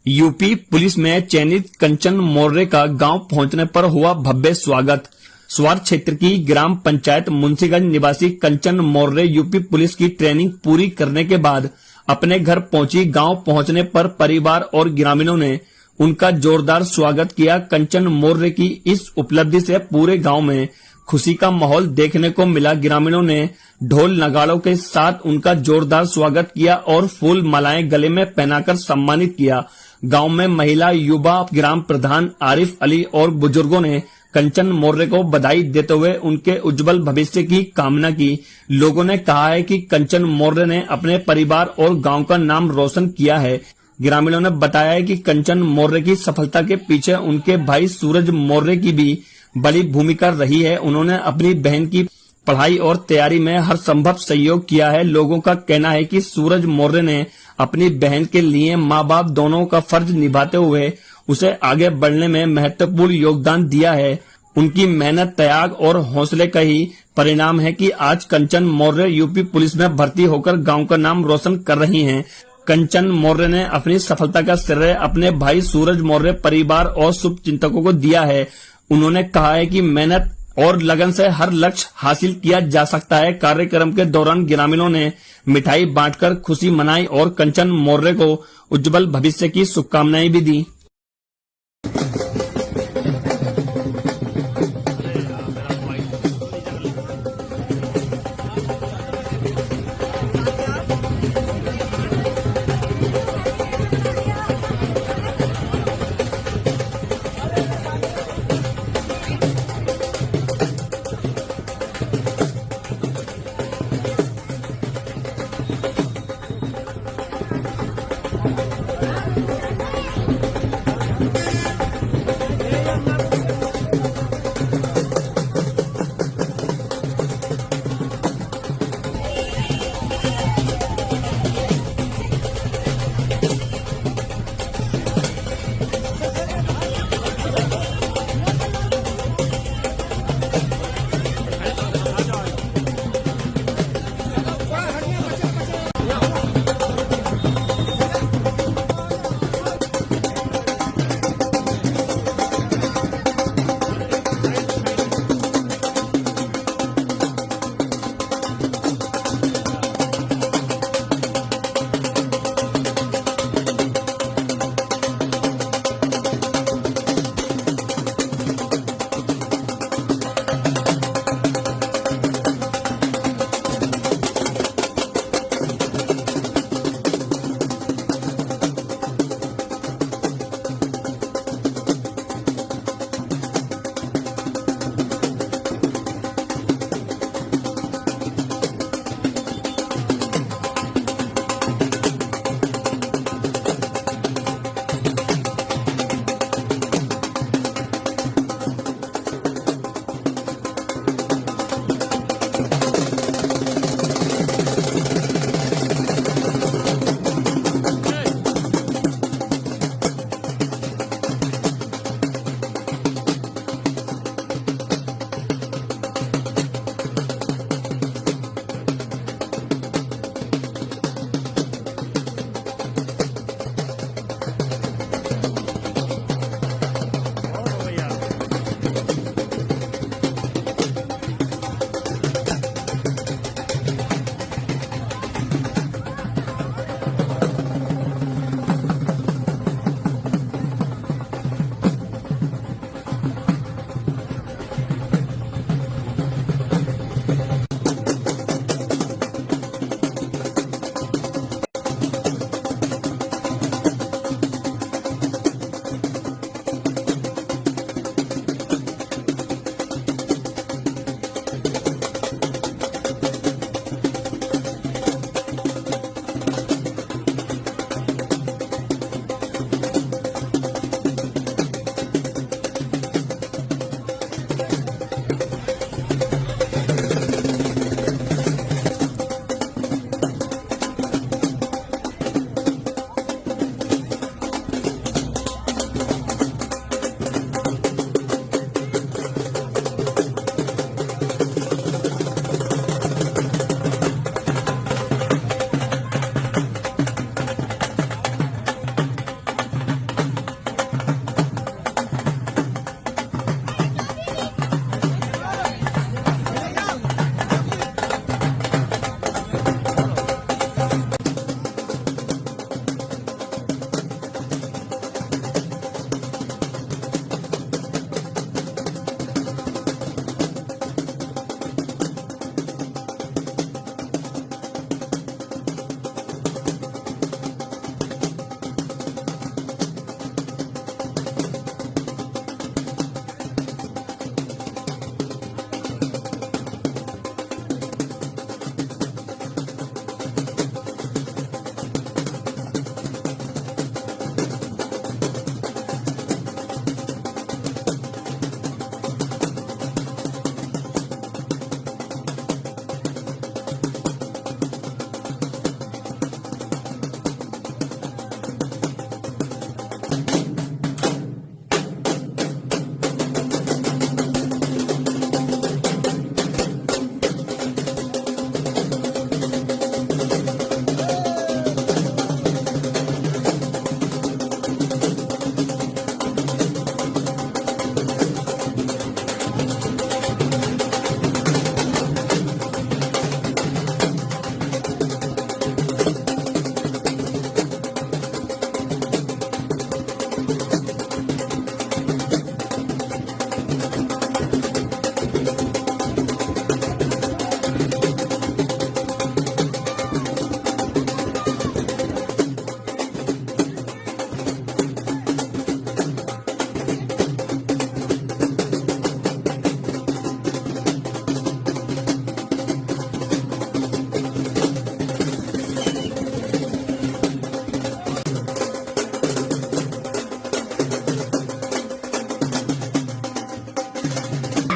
UP police में चयनित कंचन मौर्य का गांव पहुंचने पर हुआ भव्य स्वागत। स्वार क्षेत्र की ग्राम पंचायत मुंशीगंज निवासी कंचन मौर्य यूपी पुलिस की ट्रेनिंग पूरी करने के बाद अपने घर पहुंची। गांव पहुंचने पर परिवार और ग्रामीणों ने उनका जोरदार स्वागत किया। कंचन मौर्य की इस उपलब्धि से पूरे गांव में खुशी का माहौल देखने को मिला। ग्रामीणों ने ढोल नगाड़ों के साथ उनका जोरदार स्वागत किया और फूल मालाएं गले में पहनाकर सम्मानित किया। गांव में महिला, युवा, ग्राम प्रधान आरिफ अली और बुजुर्गों ने कंचन मौर्य को बधाई देते हुए उनके उज्जवल भविष्य की कामना की। लोगों ने कहा है कि कंचन मौर्य ने अपने परिवार और गांव का नाम रोशन किया है। ग्रामीणों ने बताया है कि कंचन मौर्य की सफलता के पीछे उनके भाई सूरज मौर्य की भी बड़ी भूमिका रही है। उन्होंने अपनी बहन की पढ़ाई और तैयारी में हर संभव सहयोग किया है। लोगों का कहना है कि सूरज मौर्य ने अपनी बहन के लिए माँ बाप दोनों का फर्ज निभाते हुए उसे आगे बढ़ने में महत्वपूर्ण योगदान दिया है। उनकी मेहनत, त्याग और हौसले का ही परिणाम है कि आज कंचन मौर्य यूपी पुलिस में भर्ती होकर गांव का नाम रोशन कर रही हैं। कंचन मौर्य ने अपनी सफलता का श्रेय अपने भाई सूरज मौर्य, परिवार और शुभचिंतकों को दिया है। उन्होंने कहा है कि मेहनत और लगन से हर लक्ष्य हासिल किया जा सकता है। कार्यक्रम के दौरान ग्रामीणों ने मिठाई बांटकर खुशी मनाई और कंचन मौर्य को उज्जवल भविष्य की शुभकामनाएं भी दी।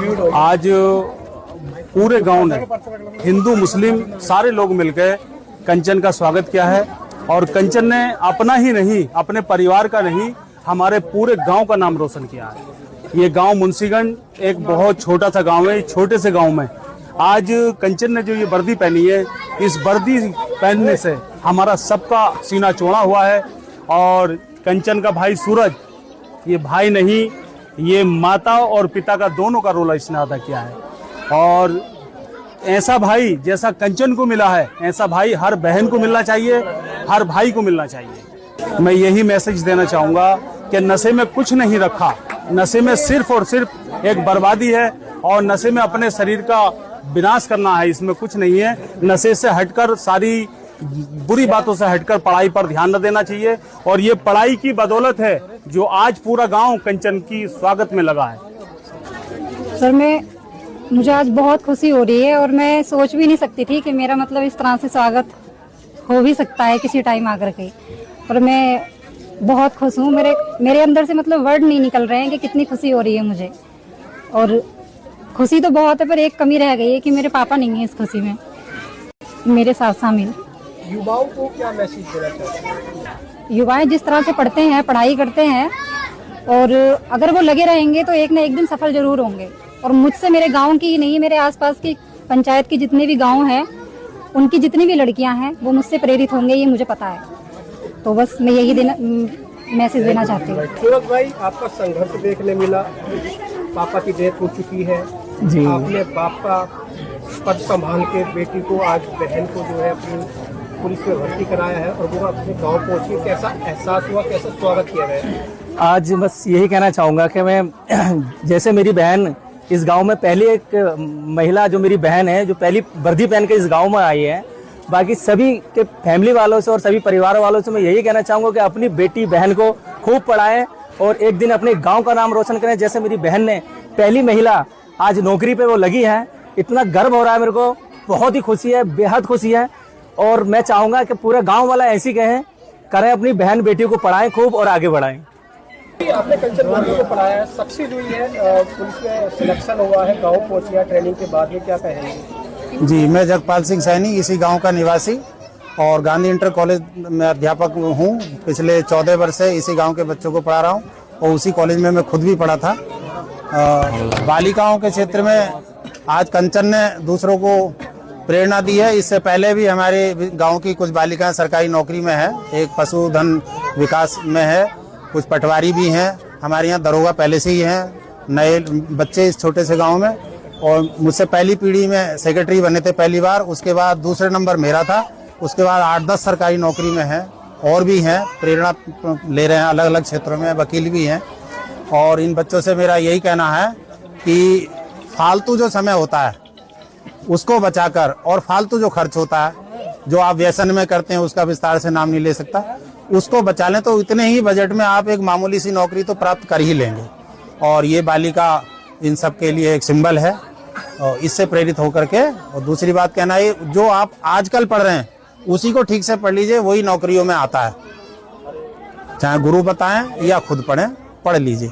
आज पूरे गांव ने हिंदू मुस्लिम सारे लोग मिलकर कंचन का स्वागत किया है और कंचन ने अपना ही नहीं, अपने परिवार का नहीं, हमारे पूरे गांव का नाम रोशन किया है। ये गांव मुंशीगंज एक बहुत छोटा सा गांव है। छोटे से गांव में आज कंचन ने जो ये वर्दी पहनी है, इस वर्दी पहनने से हमारा सबका सीना चौड़ा हुआ है। और कंचन का भाई सूरज, ये भाई नहीं, ये माता और पिता का दोनों का रोल इसने अदा किया है। और ऐसा भाई जैसा कंचन को मिला है, ऐसा भाई हर बहन को मिलना चाहिए, हर भाई को मिलना चाहिए। मैं यही मैसेज देना चाहूँगा कि नशे में कुछ नहीं रखा, नशे में सिर्फ और सिर्फ एक बर्बादी है और नशे में अपने शरीर का विनाश करना है, इसमें कुछ नहीं है। नशे से हटकर, सारी बुरी बातों से हटकर पढ़ाई पर ध्यान न देना चाहिए और ये पढ़ाई की बदौलत है जो आज पूरा गांव कंचन की स्वागत में लगा है। सर, मुझे आज बहुत खुशी हो रही है और मैं सोच भी नहीं सकती थी कि मेरा मतलब इस तरह से स्वागत हो भी सकता है किसी टाइम आकर के। और मैं बहुत खुश हूँ, मेरे अंदर से मतलब वर्ड नहीं निकल रहे हैं कि कितनी खुशी हो रही है मुझे। और खुशी तो बहुत है, पर एक कमी रह गई है कि मेरे पापा नहीं है इस खुशी में मेरे साथ शामिल। युवाओं को क्या मैसेज देना चाहते हैं? युवाएं जिस तरह से पढ़ते हैं, पढ़ाई करते हैं और अगर वो लगे रहेंगे तो एक न एक दिन सफल जरूर होंगे। और मुझसे, मेरे गांव की ही नहीं, मेरे आसपास की पंचायत के जितने भी गांव हैं, उनकी जितनी भी लड़कियां हैं, वो मुझसे प्रेरित होंगे, ये मुझे पता है। तो बस मैं यही मैसेज देना चाहती हूँ। सूरज भाई, आपका संघर्ष देखने मिला, पापा की डेथ हो चुकी है जी। आपने बाप का पद संभाल के बेटी को, आज बहन को जो है अपनी पुलिस में भर्ती कराया है और वो अपने गांव पहुंची। कैसा एहसास हुआ, कैसा स्वागत किया गया? आज बस यही कहना चाहूँगा कि मैं जैसे मेरी बहन इस गांव में पहली एक महिला जो मेरी बहन है, जो पहली वर्दी पहन के इस गांव में आई है, बाकी सभी के फैमिली वालों से और सभी परिवार वालों से मैं यही कहना चाहूँगा कि अपनी बेटी बहन को खूब पढ़ाएं और एक दिन अपने गांव का नाम रोशन करें। जैसे मेरी बहन ने, पहली महिला आज नौकरी पे वो लगी है, इतना गर्व हो रहा है मेरे को, बहुत ही खुशी है, बेहद खुशी है। और मैं चाहूँगा कि पूरे गाँव वाला ऐसी करें, अपनी बहन बेटी को पढ़ाएं खूब और आगे बढ़ाएं। आपने कंचन मोर्रे को पढ़ाया है, सक्सेस हुई है, पुलिस में सिलेक्शन हुआ है, गांव पहुंची ट्रेनिंग के बाद में, क्या कहेंगे? जी, मैं जगपाल सिंह सैनी, इसी गांव का निवासी और गांधी इंटर कॉलेज में अध्यापक हूं। पिछले 14 वर्ष से इसी गांव के बच्चों को पढ़ा रहा हूं और उसी कॉलेज में मैं खुद भी पढ़ा था। बालिकाओं के क्षेत्र में आज कंचन ने दूसरों को प्रेरणा दी है। इससे पहले भी हमारे गाँव की कुछ बालिकाएं सरकारी नौकरी में है, एक पशुधन विकास में है, कुछ पटवारी भी हैं। हमारे यहाँ दरोगा पहले से ही हैं, नए बच्चे इस छोटे से गांव में। और मुझसे पहली पीढ़ी में सेक्रेटरी बने थे पहली बार, उसके बाद दूसरे नंबर मेरा था, उसके बाद 8-10 सरकारी नौकरी में हैं और भी हैं, प्रेरणा ले रहे हैं अलग अलग क्षेत्रों में, वकील भी हैं। और इन बच्चों से मेरा यही कहना है कि फालतू जो समय होता है उसको बचाकर, और फालतू जो खर्च होता है जो आप व्यसन में करते हैं, उसका विस्तार से नाम नहीं ले सकता, उसको बचा लें तो इतने ही बजट में आप एक मामूली सी नौकरी तो प्राप्त कर ही लेंगे। और ये बालिका इन सब के लिए एक सिंबल है और इससे प्रेरित होकर के। और दूसरी बात कहना है, जो आप आजकल पढ़ रहे हैं उसी को ठीक से पढ़ लीजिए, वही नौकरियों में आता है। चाहे गुरु बताएं या खुद पढ़ें, पढ़ लीजिए।